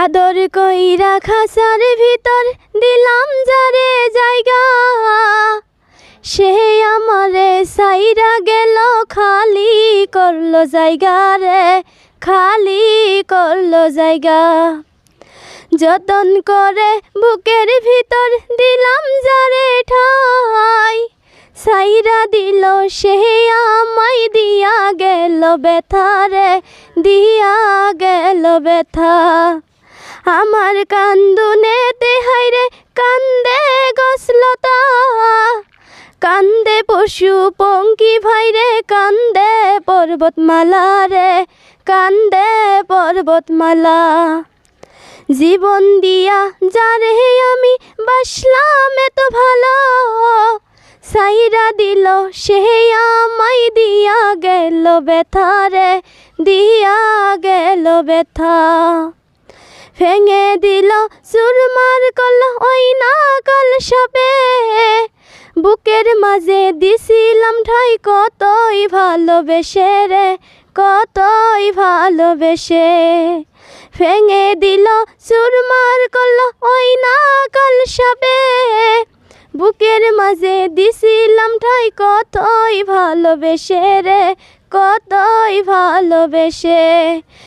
আদর কইরা খাসার ভিতর দিলাম যারে জায়গা, সে আমারে সাইরা গেল, খালি করলো জায়গা রে, খালি করলো জায়গা। যতন করে বুকের ভিতর দিলাম যারে ঠাই, সাইরা দিল সে আমায়, দিয়া গেল ব্যথা রে, দিয়া গেল ব্যথা। আমার কান্দুনেতে হাইরে কান্দে গছলতা, কান্দে পশু পঙ্কি ভাইরে, কান্দে পর্বতমালা রে, কান্দে পর্বতমালা। জীবন দিয়া যারে আমি বাসলাম এত ভালো, সাইরা দিল সে আমায়, দিয়া গেল ব্যথা রে, দিয়া গেল ব্যথা। ভেঙে দিল চুরমার কল ওই না কাল সাপে, বুকের মাঝে দিছিলাম ঠাই, কতই ভালোবেসে রে, কতই ভালোবেসে। ভেঙে দিল চুরমার কল ওই না কাল সাপে, বুকের মাঝে দিছিলাম ঠাই, কতই ভালোবেসে রে, কতই ভালোবেসে।